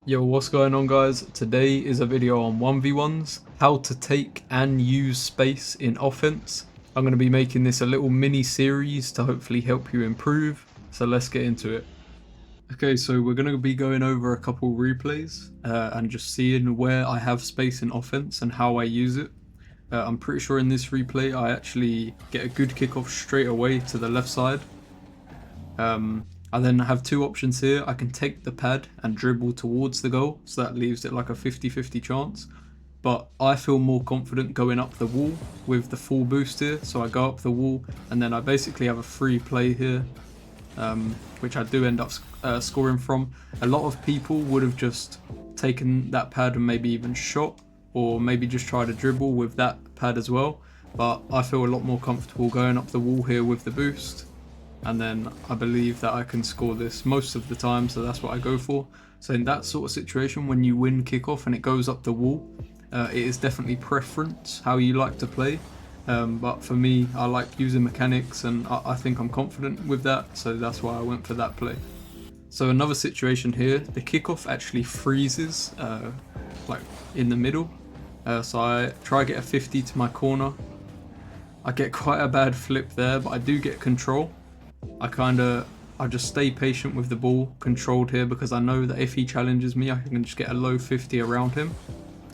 Yo, what's going on guys? Today is a video on 1v1s, how to take and use space in offense. I'm going to be making this a little mini series to hopefully help you improve, so let's get into it. Okay, so we're going to be going over a couple replays and just seeing where I have space in offense and how I use it. I'm pretty sure in this replay I actually get a good kickoff straight away to the left side. I then have two options here. I can take the pad and dribble towards the goal, so that leaves it like a 50-50 chance. But I feel more confident going up the wall with the full boost here. So I go up the wall and then I basically have a free play here, which I do end up scoring from. A lot of people would have just taken that pad and maybe even shot, or maybe just tried to dribble with that pad as well. But I feel a lot more comfortable going up the wall here with the boost. And then I believe that I can score this most of the time, so that's what I go for. So in that sort of situation, when you win kickoff and it goes up the wall, it is definitely preference how you like to play. But for me, I like using mechanics and I think I'm confident with that, so that's why I went for that play. So another situation here, the kickoff actually freezes like in the middle. So I try to get a 50 to my corner. I get quite a bad flip there, but I do get control. I just stay patient with the ball, controlled here, because I know that if he challenges me, I can just get a low 50 around him.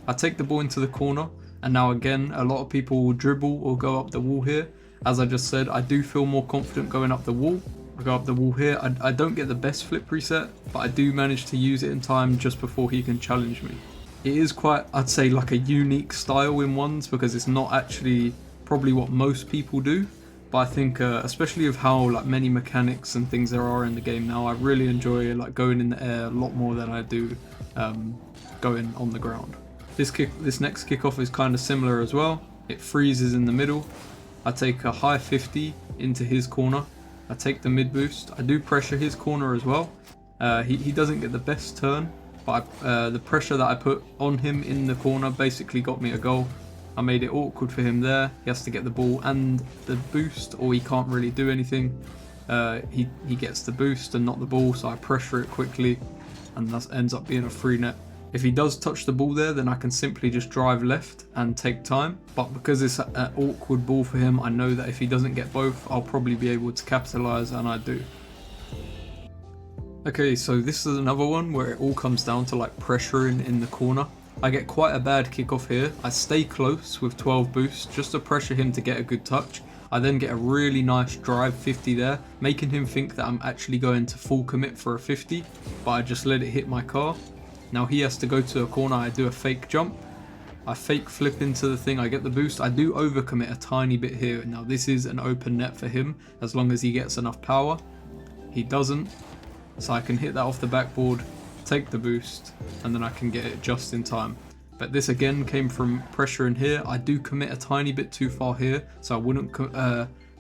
I take the ball into the corner, and now again, a lot of people will dribble or go up the wall here. As I just said, I do feel more confident going up the wall. I go up the wall here. I don't get the best flip reset, but I do manage to use it in time just before he can challenge me. It is quite, I'd say, like a unique style in ones, because it's not actually probably what most people do. But I think, especially of how like many mechanics and things there are in the game now, I really enjoy like going in the air a lot more than I do going on the ground. This next kickoff is kind of similar as well. It freezes in the middle. I take a high 50 into his corner. I take the mid boost. I do pressure his corner as well. He doesn't get the best turn, but the pressure that I put on him in the corner basically got me a goal. I made it awkward for him there. He has to get the ball and the boost, or he can't really do anything. He gets the boost and not the ball, so I pressure it quickly, and that ends up being a free net. If he does touch the ball there, then I can simply just drive left and take time. But because it's an awkward ball for him, I know that if he doesn't get both, I'll probably be able to capitalize, and I do. Okay, so this is another one where it all comes down to like pressuring in the corner. I get quite a bad kickoff here. I stay close with 12 boosts just to pressure him to get a good touch. I then get a really nice drive 50 there, making him think that I'm actually going to full commit for a 50, but I just let it hit my car. Now he has to go to a corner. I do a fake jump. I fake flip into the thing. I get the boost. I do overcommit a tiny bit here. Now this is an open net for him as long as he gets enough power. He doesn't, so I can hit that off the backboard, take the boost, and then I can get it just in time. But this again came from pressure in here. I do commit a tiny bit too far here, so I wouldn't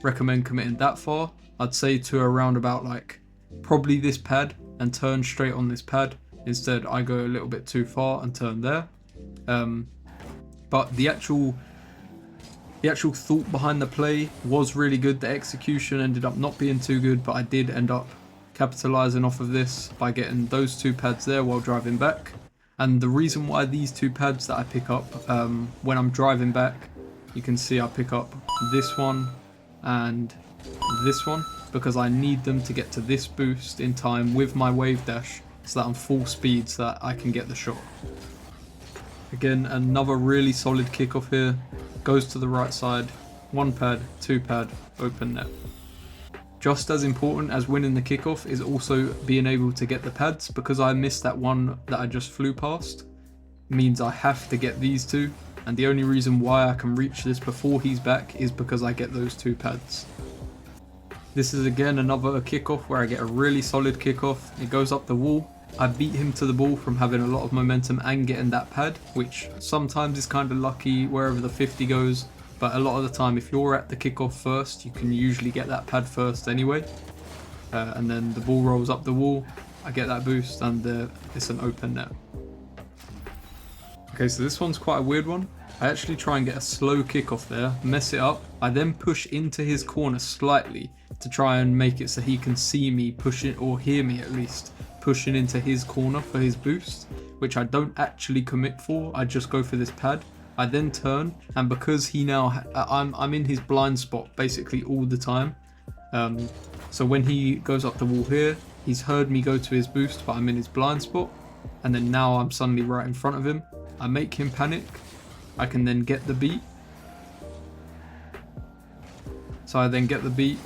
recommend committing that far. I'd say to around about like probably this pad and turn straight on this pad. Instead I go a little bit too far and turn there. But the actual thought behind the play was really good. The execution ended up not being too good, but I did end up capitalizing off of this by getting those two pads there while driving back. And the reason why these two pads that I pick up when I'm driving back, you can see I pick up this one and this one, because I need them to get to this boost in time with my wave dash so that I'm full speed so that I can get the shot. Again, another really solid kickoff here. Goes to the right side, one pad, two pad, open net. Just as important as winning the kickoff is also being able to get the pads. Because I missed that one that I just flew past, means I have to get these two, and the only reason why I can reach this before he's back is because I get those two pads. This is again another kickoff where I get a really solid kickoff. It goes up the wall. I beat him to the ball from having a lot of momentum and getting that pad, which sometimes is kind of lucky wherever the 50 goes. But a lot of the time, if you're at the kickoff first, you can usually get that pad first anyway. And then the ball rolls up the wall, I get that boost, and it's an open net. Okay, so this one's quite a weird one. I actually try and get a slow kickoff there, mess it up. I then push into his corner slightly to try and make it so he can see me push it, or hear me at least, pushing into his corner for his boost, which I don't actually commit for. I just go for this pad. I then turn, and because he now, I'm in his blind spot basically all the time. So when he goes up the wall here, he's heard me go to his boost, but I'm in his blind spot. And then now I'm suddenly right in front of him. I make him panic. I can then get the beat. So I then get the beat.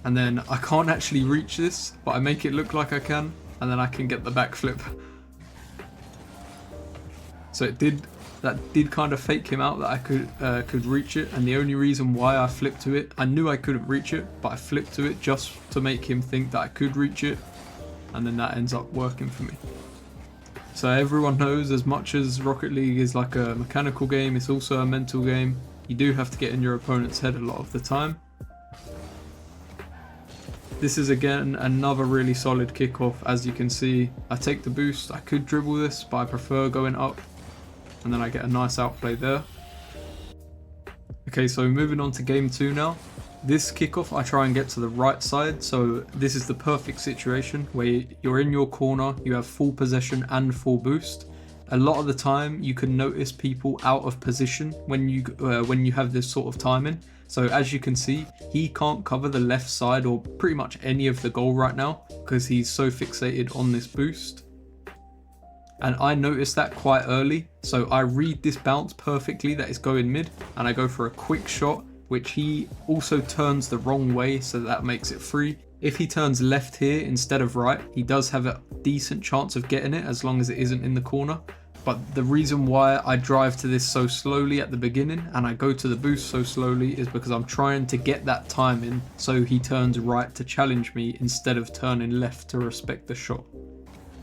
And then I can't actually reach this, but I make it look like I can. And then I can get the backflip. So that did kind of fake him out that I could reach it, and the only reason why I flipped to it, I knew I couldn't reach it, but I flipped to it just to make him think that I could reach it, and then that ends up working for me. So everyone knows, as much as Rocket League is like a mechanical game, it's also a mental game. You do have to get in your opponent's head a lot of the time. This is again another really solid kickoff. As you can see, I take the boost. I could dribble this, but I prefer going up. And then I get a nice outplay there. Okay, so moving on to game 2 now. This kickoff, I try and get to the right side. So this is the perfect situation where you're in your corner, you have full possession and full boost. A lot of the time you can notice people out of position when you have this sort of timing. So as you can see, he can't cover the left side or pretty much any of the goal right now because he's so fixated on this boost. And I noticed that quite early, so I read this bounce perfectly that it's going mid, and I go for a quick shot, which he also turns the wrong way, so that makes it free. If he turns left here instead of right, he does have a decent chance of getting it as long as it isn't in the corner. But the reason why I drive to this so slowly at the beginning and I go to the boost so slowly is because I'm trying to get that time in so he turns right to challenge me instead of turning left to respect the shot.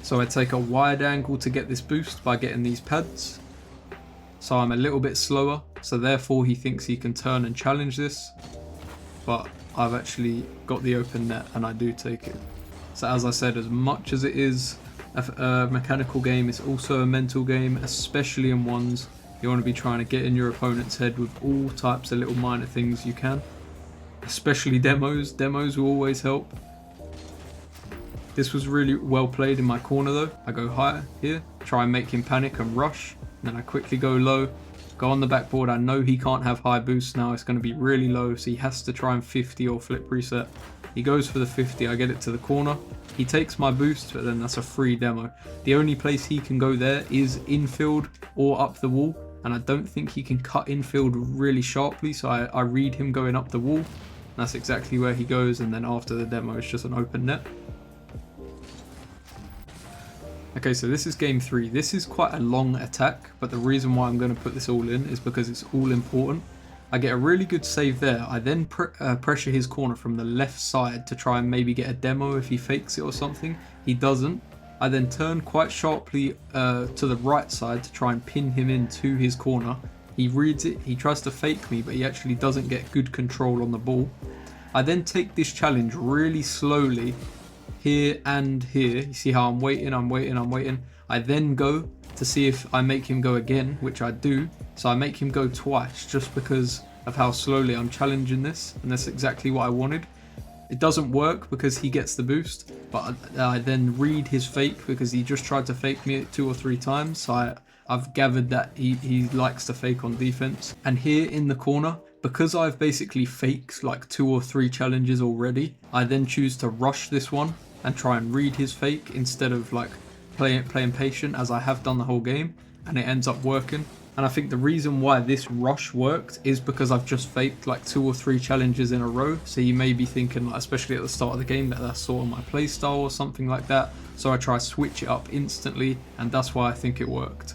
So I take a wide angle to get this boost by getting these pads. So I'm a little bit slower, so therefore he thinks he can turn and challenge this. But I've actually got the open net and I do take it. So as I said, as much as it is a mechanical game, it's also a mental game, especially in ones. You want to be trying to get in your opponent's head with all types of little minor things you can. Especially demos. Demos will always help. This was really well played in my corner though. I go higher here, try and make him panic and rush. And then I quickly go low, go on the backboard. I know he can't have high boost now. It's going to be really low, so he has to try and 50 or flip reset. He goes for the 50, I get it to the corner. He takes my boost, but then that's a free demo. The only place he can go there is infield or up the wall. And I don't think he can cut infield really sharply, so I read him going up the wall. And that's exactly where he goes, and then after the demo it's just an open net. Okay, so this is game 3. This is quite a long attack, but the reason why I'm going to put this all in is because it's all important. I get a really good save there. I then pressure his corner from the left side to try and maybe get a demo if he fakes it or something. He doesn't. I then turn quite sharply to the right side to try and pin him into his corner. He reads it, he tries to fake me, but he actually doesn't get good control on the ball. I then take this challenge really slowly. Here and here, you see how I'm waiting. I then go to see if I make him go again, which I do. So I make him go twice just because of how slowly I'm challenging this, and that's exactly what I wanted. It doesn't work because he gets the boost, but I then read his fake because he just tried to fake me 2 or 3 times. So I've gathered that he likes to fake on defense. And here in the corner, because I've basically faked like 2 or 3 challenges already, I then choose to rush this one and try and read his fake instead of like playing patient as I have done the whole game, and it ends up working. And I think the reason why this rush worked is because I've just faked like 2 or 3 challenges in a row. So you may be thinking, like, especially at the start of the game, that that's sort of my playstyle or something like that. So I try to switch it up instantly, and that's why I think it worked.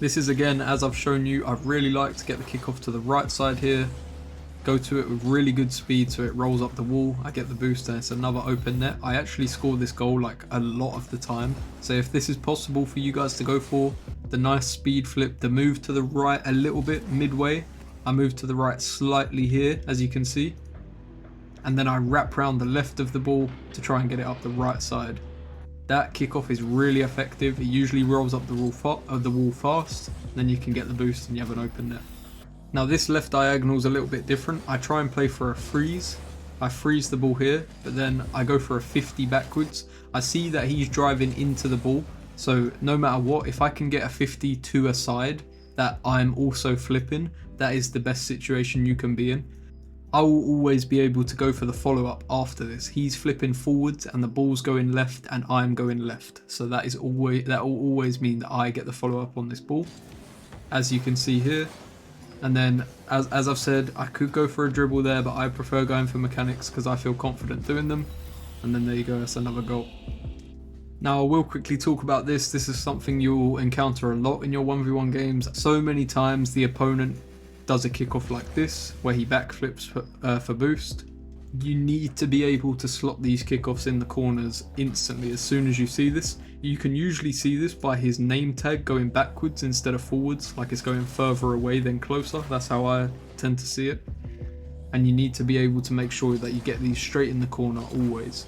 This is, again, as I've shown you, I'd really like to get the kickoff to the right side here. Go to it with really good speed so it rolls up the wall. I get the boost and it's another open net. I actually score this goal like a lot of the time. So if this is possible for you guys to go for, the nice speed flip, the move to the right a little bit midway. I move to the right slightly here, as you can see. And then I wrap around the left of the ball to try and get it up the right side. That kickoff is really effective. It usually rolls up the wall fast. Then you can get the boost and you have an open net. Now this left diagonal is a little bit different. I try and play for a freeze. I freeze the ball here, but then I go for a 50 backwards. I see that he's driving into the ball, so no matter what, if I can get a 50 to a side that I'm also flipping, that is the best situation you can be in. I will always be able to go for the follow-up after this. He's flipping forwards and the ball's going left and I'm going left. So that will always mean that I get the follow-up on this ball, as you can see here. And then, as I've said, I could go for a dribble there, but I prefer going for mechanics because I feel confident doing them. And then there you go, that's another goal. Now I will quickly talk about this. This is something you'll encounter a lot in your 1v1 games. So many times the opponent does a kickoff like this, where he backflips for boost. You need to be able to slot these kickoffs in the corners instantly as soon as you see this. You can usually see this by his name tag going backwards instead of forwards, like it's going further away than closer. That's how I tend to see it. And you need to be able to make sure that you get these straight in the corner always.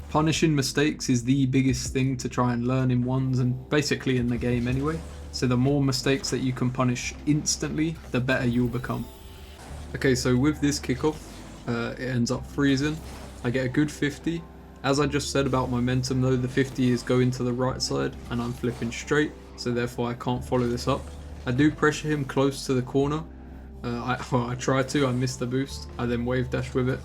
Punishing mistakes is the biggest thing to try and learn in ones and basically in the game anyway. So the more mistakes that you can punish instantly, the better you'll become. Okay, so with this kickoff, it ends up freezing. I get a good 50. As I just said about momentum though, the 50 is going to the right side and I'm flipping straight, so therefore I can't follow this up. I do pressure him close to the corner. I try to, I miss the boost. I then wave dash with it.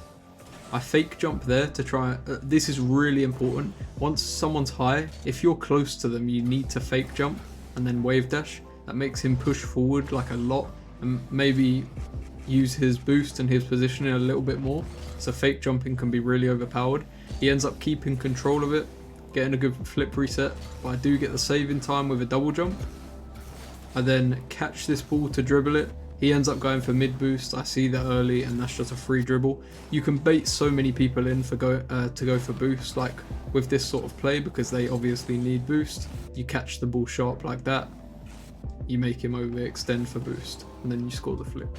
I fake jump there to try, this is really important. Once someone's high, if you're close to them, you need to fake jump and then wave dash. That makes him push forward like a lot and maybe use his boost and his positioning a little bit more. So fake jumping can be really overpowered. He ends up keeping control of it, getting a good flip reset, but I do get the save in time with a double jump. I then catch this ball to dribble it. He ends up going for mid boost. I see that early and that's just a free dribble. You can bait so many people in for to go for boost, like with this sort of play, because they obviously need boost. You catch the ball sharp like that, you make him overextend for boost, and then you score the flick.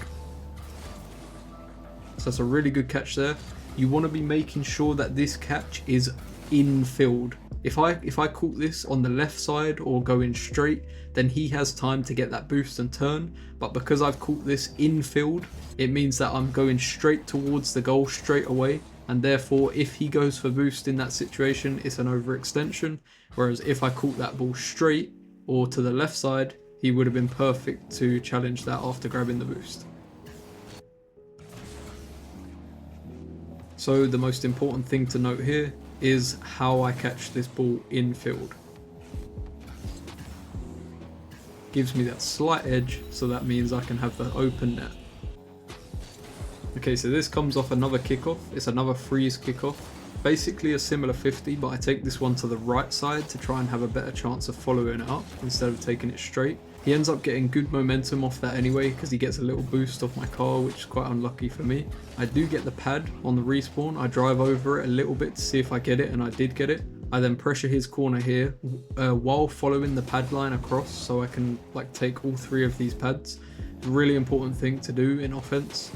So that's a really good catch there. You want to be making sure that this catch is in field. If I caught this on the left side or going straight, then he has time to get that boost and turn. But because I've caught this in field, it means that I'm going straight towards the goal straight away. And therefore, if he goes for boost in that situation, it's an overextension. Whereas if I caught that ball straight or to the left side, he would have been perfect to challenge that after grabbing the boost. So the most important thing to note here is how I catch this ball in field. Gives me that slight edge, so that means I can have the open net. Okay, so this comes off another kickoff. It's another freeze kickoff. Basically a similar 50, but I take this one to the right side to try and have a better chance of following it up instead of taking it straight. He ends up getting good momentum off that anyway because he gets a little boost off my car, which is quite unlucky for me. I do get the pad on the respawn. I drive over it a little bit to see if I get it, and I did get it. I then pressure his corner here while following the pad line across, so I can like take all three of these pads. It's a really important thing to do in offense.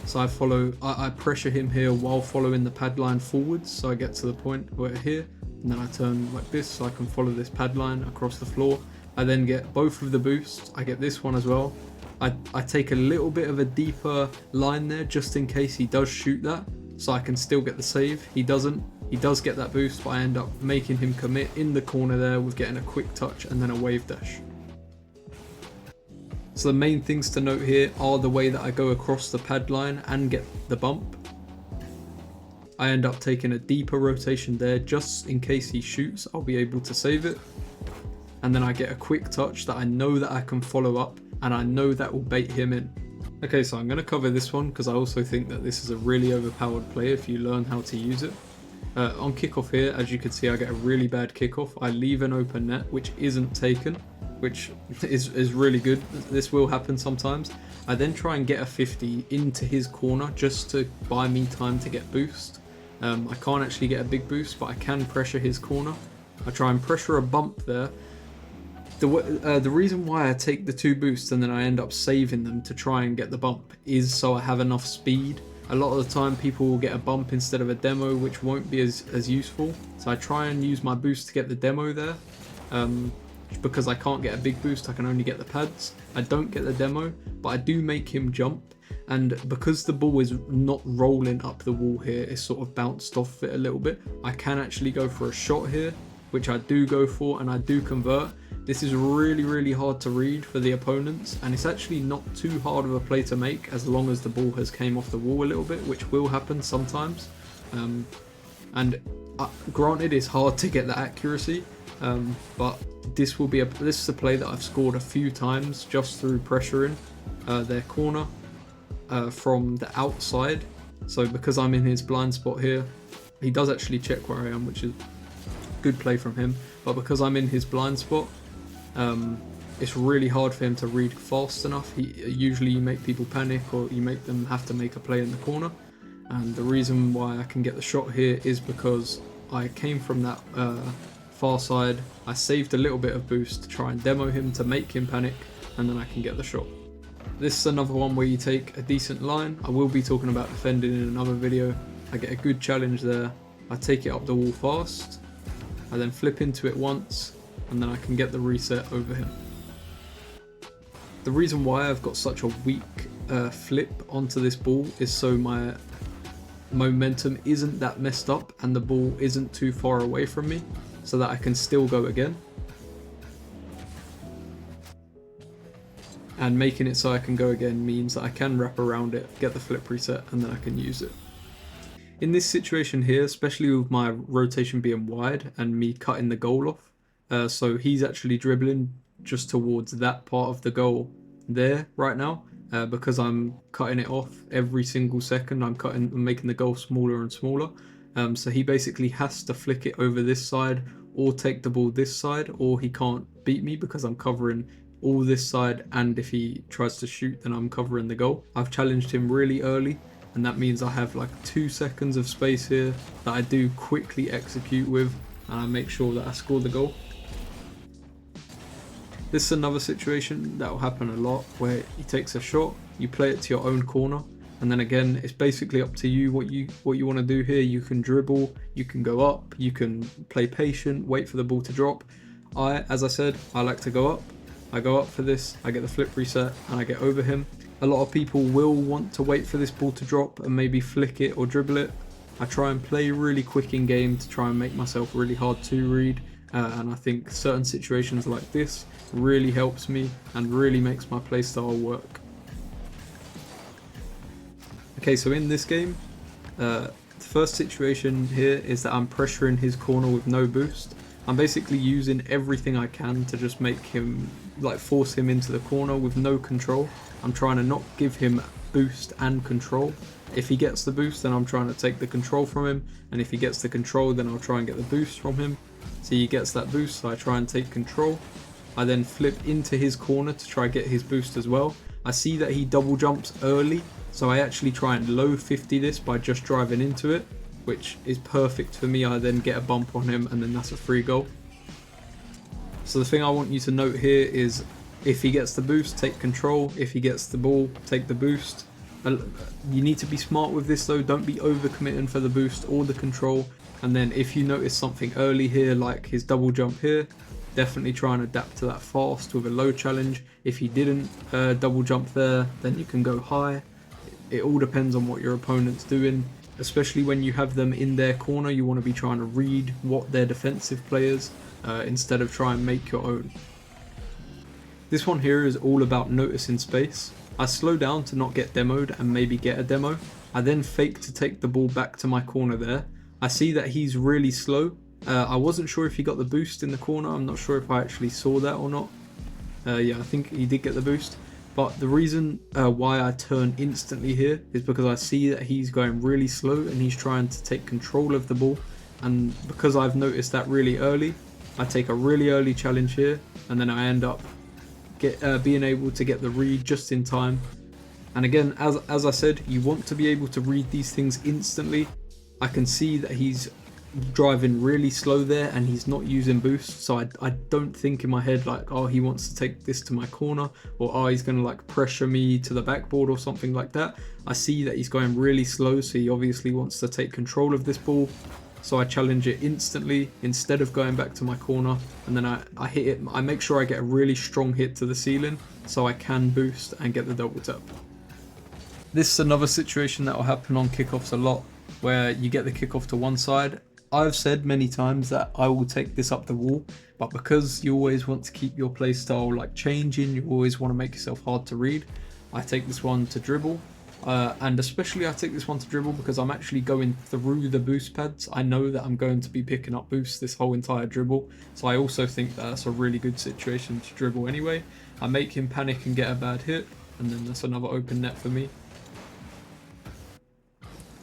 So I pressure him here while following the pad line forwards, so I get to the point where here, and then I turn like this so I can follow this pad line across the floor. I then get both of the boosts. I get this one as well. I take a little bit of a deeper line there just in case he does shoot that, so I can still get the save. He doesn't. He does get that boost, but I end up making him commit in the corner there with getting a quick touch and then a wave dash. So the main things to note here are the way that I go across the pad line and get the bump. I end up taking a deeper rotation there just in case he shoots, I'll be able to save it. And then I get a quick touch that I know that I can follow up and I know that will bait him in. Okay, so I'm going to cover this one because I also think that this is a really overpowered play if you learn how to use it. On kickoff here, as you can see, I get a really bad kickoff. I leave an open net which isn't taken, which is really good. This will happen sometimes. I then try and get a 50 into his corner just to buy me time to get boost. I can't actually get a big boost, but I can pressure his corner. I try and pressure a bump there. The reason why I take the two boosts and then I end up saving them to try and get the bump is so I have enough speed. A lot of the time people will get a bump instead of a demo, which won't be as useful. So I try and use my boost to get the demo there. Because I can't get a big boost, I can only get the pads. I don't get the demo, but I do make him jump. And because the ball is not rolling up the wall here, it's sort of bounced off it a little bit, I can actually go for a shot here, which I do go for and I do convert. This is really hard to read for the opponents, and it's actually not too hard of a play to make as long as the ball has came off the wall a little bit, which will happen sometimes. Granted, it's hard to get that accuracy, but this is a play that I've scored a few times just through pressuring their corner from the outside. So because I'm in his blind spot here, he does actually check where I am, which is good play from him. But because I'm in his blind spot, it's really hard for him to read fast enough. Usually you make people panic, or you make them have to make a play in the corner. And the reason why I can get the shot here is because I came from that far side. I saved a little bit of boost to try and demo him to make him panic, and then I can get the shot. This is another one where you take a decent line. I will be talking about defending in another video. I get a good challenge there. I take it up the wall fast. I then flip into it once, and then I can get the reset over him. The reason why I've got such a weak flip onto this ball is so my momentum isn't that messed up and the ball isn't too far away from me, so that I can still go again. And making it so I can go again means that I can wrap around it, get the flip reset, and then I can use it. In this situation here, especially with my rotation being wide and me cutting the goal off, so he's actually dribbling just towards that part of the goal there right now, because I'm cutting it off every single second. I'm making the goal smaller and smaller. So he basically has to flick it over this side or take the ball this side, or he can't beat me because I'm covering all this side, and if he tries to shoot then I'm covering the goal. I've challenged him really early, and that means I have like 2 seconds of space here that I do quickly execute with, and I make sure that I score the goal. This is another situation that will happen a lot, where he takes a shot, you play it to your own corner, and then again it's basically up to you what you want to do here. You can dribble, you can go up, you can play patient, wait for the ball to drop. As I said, I like to go up. I go up for this, I get the flip reset, and I get over him. A lot of people will want to wait for this ball to drop and maybe flick it or dribble it. I try and play really quick in game to try and make myself really hard to read, and I think certain situations like this really helps me and really makes my playstyle work. Okay, so in this game, the first situation here is that I'm pressuring his corner with no boost. I'm basically using everything I can to just make him, like, force him into the corner with no control. I'm trying to not give him boost and control. If he gets the boost, then I'm trying to take the control from him, and if he gets the control, then I'll try and get the boost from him. So he gets that boost, so I try and take control. I then flip into his corner to try and get his boost as well. I see that he double jumps early, so I actually try and low 50 this by just driving into it, which is perfect for me. I then get a bump on him, and then that's a free goal. So the thing I want you to note here is, if he gets the boost, take control. If he gets the ball, take the boost. You need to be smart with this though, don't be overcommitting for the boost or the control. And then if you notice something early here, like his double jump here, definitely try and adapt to that fast with a low challenge. If he didn't double jump there, then you can go high. It all depends on what your opponent's doing. Especially when you have them in their corner, you want to be trying to read what their defensive players instead of try and make your own. This one here is all about noticing space. I slow down to not get demoed and maybe get a demo. I then fake to take the ball back to my corner there. I see that he's really slow. I wasn't sure if he got the boost in the corner. I'm not sure if I actually saw that or not. Yeah, I think he did get the boost. But the reason why I turn instantly here is because I see that he's going really slow and he's trying to take control of the ball. And because I've noticed that really early, I take a really early challenge here, and then I end up being able to get the read just in time. And again, as I said, you want to be able to read these things instantly. I can see that he's driving really slow there and he's not using boost, so I don't think in my head like, oh, he wants to take this to my corner, or oh, he's gonna like pressure me to the backboard or something like that. I see that he's going really slow, so he obviously wants to take control of this ball, so I challenge it instantly instead of going back to my corner, and then I hit it. I make sure I get a really strong hit to the ceiling so I can boost and get the double tap. This is another situation that will happen on kickoffs a lot, where you get the kickoff to one side. I've said many times that I will take this up the wall, but because you always want to keep your playstyle like changing, you always want to make yourself hard to read, I take this one to dribble. And especially I take this one to dribble because I'm actually going through the boost pads. I know that I'm going to be picking up boosts this whole entire dribble, so I also think that's a really good situation to dribble anyway. I make him panic and get a bad hit, and then that's another open net for me.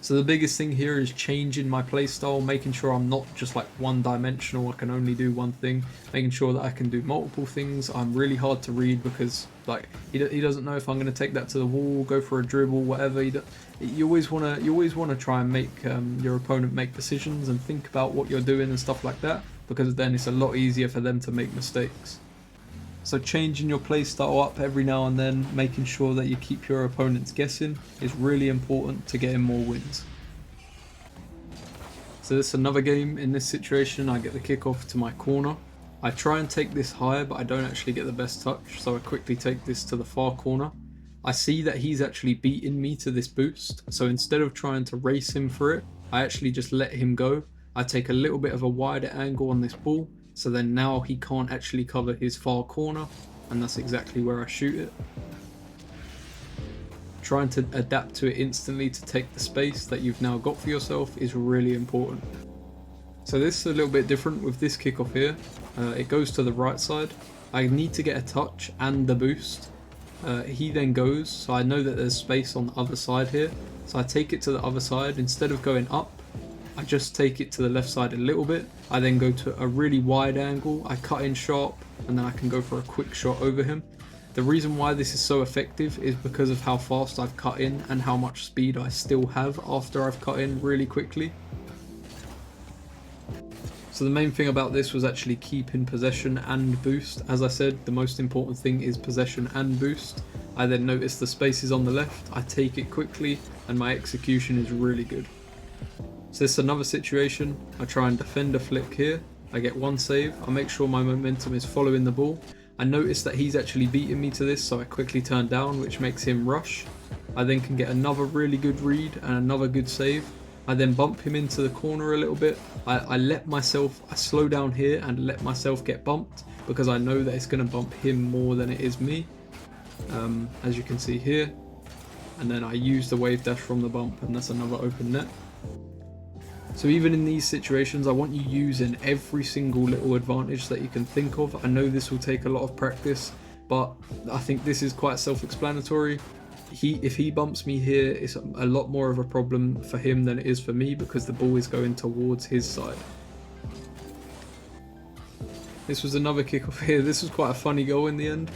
So the biggest thing here is changing my playstyle, making sure I'm not just like one dimensional, I can only do one thing, making sure that I can do multiple things. I'm really hard to read because like he doesn't know if I'm going to take that to the wall, go for a dribble, whatever. You always want to try and make your opponent make decisions and think about what you're doing and stuff like that, because then it's a lot easier for them to make mistakes. So changing your playstyle up every now and then, making sure that you keep your opponents guessing, is really important to getting more wins. So this is another game. In this situation, I get the kickoff to my corner. I try and take this high, but I don't actually get the best touch, so I quickly take this to the far corner. I see that he's actually beating me to this boost, so instead of trying to race him for it, I actually just let him go. I take a little bit of a wider angle on this ball, so then now he can't actually cover his far corner, and that's exactly where I shoot it. Trying to adapt to it instantly to take the space that you've now got for yourself is really important. So this is a little bit different with this kickoff here. It goes to the right side. I need to get a touch and the boost. He then goes, so I know that there's space on the other side here, so I take it to the other side. Instead of going up, I just take it to the left side a little bit. I then go to a really wide angle, I cut in sharp, and then I can go for a quick shot over him. The reason why this is so effective is because of how fast I've cut in and how much speed I still have after I've cut in really quickly. So the main thing about this was actually keeping possession and boost. As I said, the most important thing is possession and boost. I then notice the space is on the left, I take it quickly, and my execution is really good. So this is another situation. I try and defend a flick here. I get one save. I make sure my momentum is following the ball. I notice that he's actually beating me to this, so I quickly turn down, which makes him rush. I then can get another really good read and another good save. I then bump him into the corner a little bit. I slow down here and let myself get bumped because I know that it's going to bump him more than it is me, as you can see here. And then I use the wave dash from the bump, and that's another open net. So even in these situations, I want you using every single little advantage that you can think of. I know this will take a lot of practice, but I think this is quite self-explanatory. If he bumps me here, it's a lot more of a problem for him than it is for me because the ball is going towards his side. This was another kickoff here. This was quite a funny goal in the end.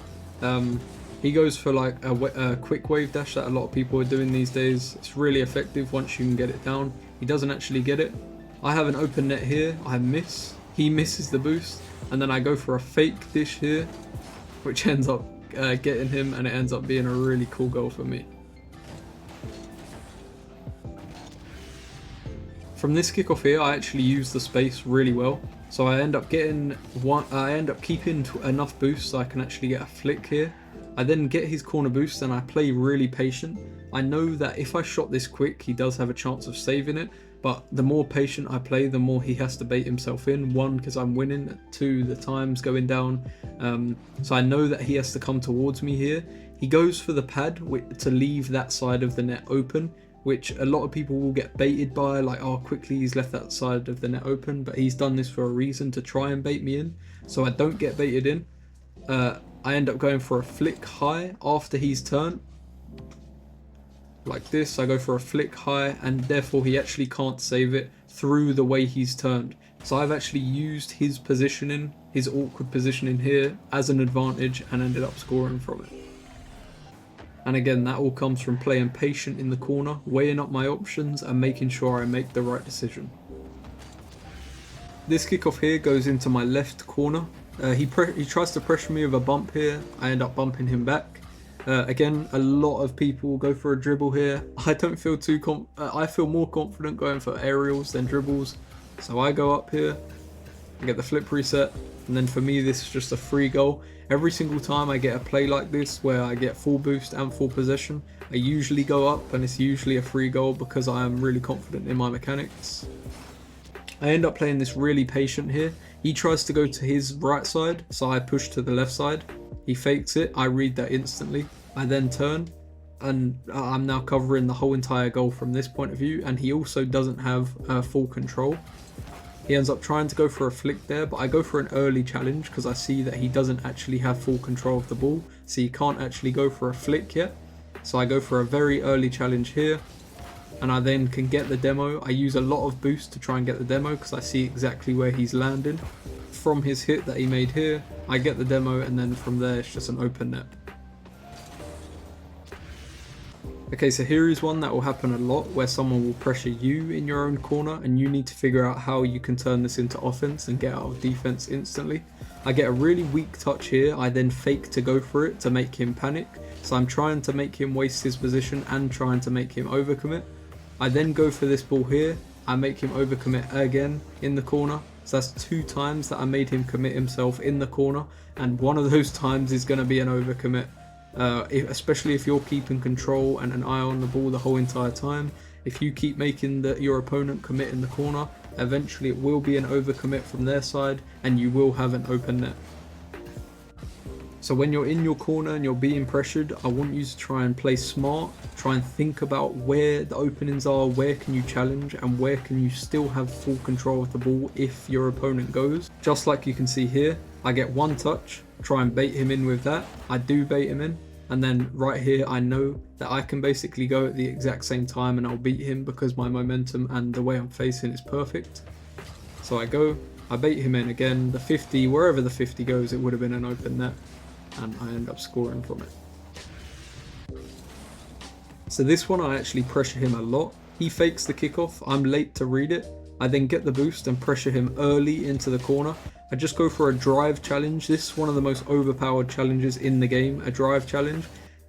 He goes for like a quick wave dash that a lot of people are doing these days. It's really effective once you can get it down. He doesn't actually get it. I have an open net here. I miss. He misses the boost. And then I go for a fake dish here, which ends up getting him, and it ends up being a really cool goal for me. From this kickoff here, I actually use the space really well. So I end up keeping enough boost so I can actually get a flick here. I then get his corner boost and I play really patient. I know that if I shot this quick, he does have a chance of saving it, but the more patient I play, the more he has to bait himself in. One, because I'm winning. Two, the time's going down. So I know that he has to come towards me here. He goes for the pad to leave that side of the net open, which a lot of people will get baited by, like, oh, quickly he's left that side of the net open, but he's done this for a reason, to try and bait me in, so I don't get baited in. I end up going for a flick high after he's turned. Like this, I go for a flick high, and therefore he actually can't save it through the way he's turned. So I've actually used his positioning, his awkward positioning here, as an advantage and ended up scoring from it. And again, that all comes from playing patient in the corner, weighing up my options and making sure I make the right decision. This kickoff here goes into my left corner. He tries to pressure me with a bump here. I end up bumping him back. Again, a lot of people go for a dribble here. I don't feel I feel more confident going for aerials than dribbles. So I go up here. I get the flip reset, and then for me this is just a free goal. Every single time I get a play like this where I get full boost and full possession, I usually go up and it's usually a free goal because I am really confident in my mechanics. I end up playing this really patient here. He tries to go to his right side, so I push to the left side. He fakes it, I read that instantly. I then turn, and I'm now covering the whole entire goal from this point of view, and he also doesn't have full control. He ends up trying to go for a flick there, but I go for an early challenge because I see that he doesn't actually have full control of the ball, so he can't actually go for a flick yet. So I go for a very early challenge here, and I then can get the demo. I use a lot of boost to try and get the demo because I see exactly where he's landing. From his hit that he made here, I get the demo, and then from there it's just an open net. Okay, so here is one that will happen a lot where someone will pressure you in your own corner and you need to figure out how you can turn this into offense and get out of defense instantly. I get a really weak touch here, I then fake to go for it to make him panic. So I'm trying to make him waste his position and trying to make him overcommit. I then go for this ball here, I make him overcommit again in the corner. So that's 2 times that I made him commit himself in the corner, and one of those times is going to be an overcommit. Especially if you're keeping control and an eye on the ball the whole entire time. If you keep making your opponent commit in the corner, eventually it will be an overcommit from their side and you will have an open net. So when you're in your corner and you're being pressured, I want you to try and play smart, try and think about where the openings are, where can you challenge, and where can you still have full control of the ball if your opponent goes. Just like you can see here, I get 1 touch, try and bait him in with that. I do bait him in, and then right here I know that I can basically go at the exact same time and I'll beat him because my momentum and the way I'm facing is perfect. So I go, I bait him in again, the 50, wherever the 50 goes, it would have been an open net, and I end up scoring from it. So this one I actually pressure him a lot. He fakes the kickoff, I'm late to read it. I then get the boost and pressure him early into the corner. I just go for a drive challenge. This is one of the most overpowered challenges in the game, a drive challenge.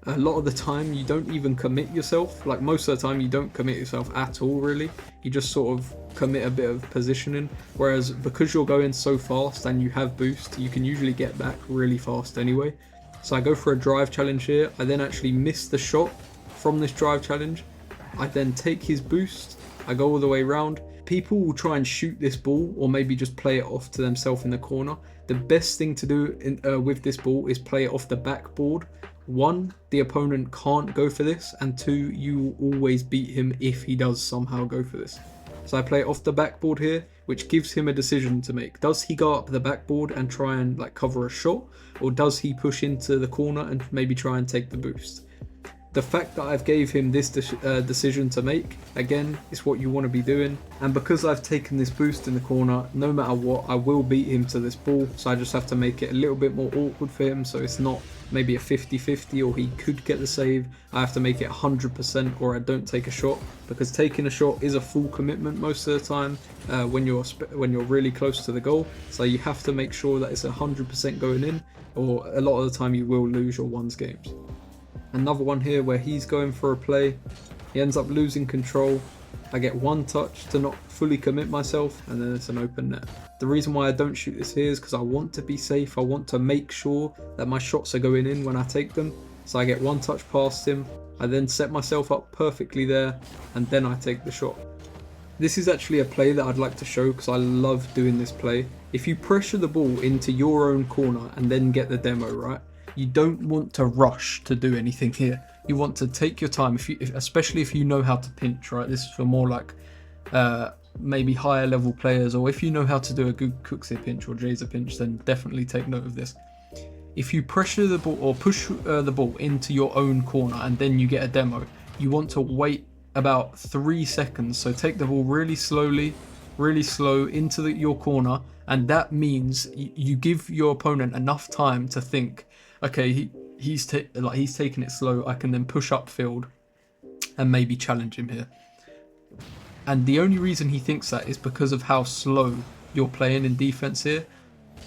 A lot of the time you don't even commit yourself, like most of the time you don't commit yourself at all really. You just sort of commit a bit of positioning, whereas because you're going so fast and you have boost, you can usually get back really fast anyway. So I go for a drive challenge here. I then actually miss the shot from this drive challenge. I then take his boost, I go all the way around. People will try and shoot this ball or maybe just play it off to themselves in the corner. The best thing to do with this ball is play it off the backboard. 1, the opponent can't go for this, and 2, you will always beat him if he does somehow go for this. So I play it off the backboard here, which gives him a decision to make. Does he go up the backboard and try and cover a shot, or does he push into the corner and maybe try and take the boost? The fact that I've gave him this decision to make, again, is what you want to be doing. And because I've taken this boost in the corner, no matter what, I will beat him to this ball. So I just have to make it a little bit more awkward for him. So it's not maybe a 50-50 or he could get the save. I have to make it 100% or I don't take a shot. Because taking a shot is a full commitment most of the time when you're really close to the goal. So you have to make sure that it's 100% going in, or a lot of the time you will lose your ones games. Another one here where he's going for a play, he ends up losing control. I get 1 touch to not fully commit myself, and then it's an open net. The reason why I don't shoot this here is because I want to be safe. I want to make sure that my shots are going in when I take them. So I get 1 touch past him, I then set myself up perfectly there, and then I take the shot. This is actually a play that I'd like to show because I love doing this play. If you pressure the ball into your own corner and then get the demo, right? You don't want to rush to do anything here. You want to take your time, especially if you know how to pinch, right? This is for more like maybe higher level players, or if you know how to do a good Cooksey pinch or Jazer pinch, then definitely take note of this. If you pressure the ball or push the ball into your own corner and then you get a demo, you want to wait about 3 seconds. So take the ball really slowly, really slow into your corner, and that means you give your opponent enough time to think, okay, he's taking it slow, I can then push upfield and maybe challenge him here. And the only reason he thinks that is because of how slow you're playing in defense here.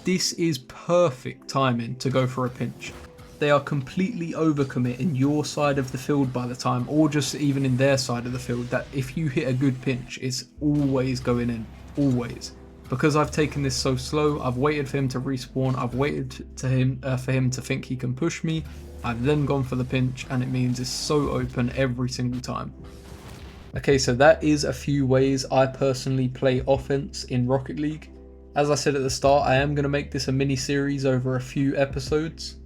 This is perfect timing to go for a pinch. They are completely overcommit in your side of the field by the time, or just even in their side of the field, that if you hit a good pinch, it's always going in, always. Because I've taken this so slow, I've waited for him to respawn, I've waited for him to think he can push me, I've then gone for the pinch, and it means it's so open every single time. Okay, so that is a few ways I personally play offense in Rocket League. As I said at the start, I am going to make this a mini series over a few episodes.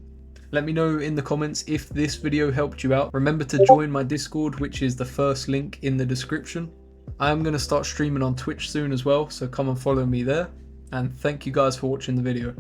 Let me know in the comments if this video helped you out. Remember to join my Discord, which is the first link in the description. I am going to start streaming on Twitch soon as well, so come and follow me there. And thank you guys for watching the video.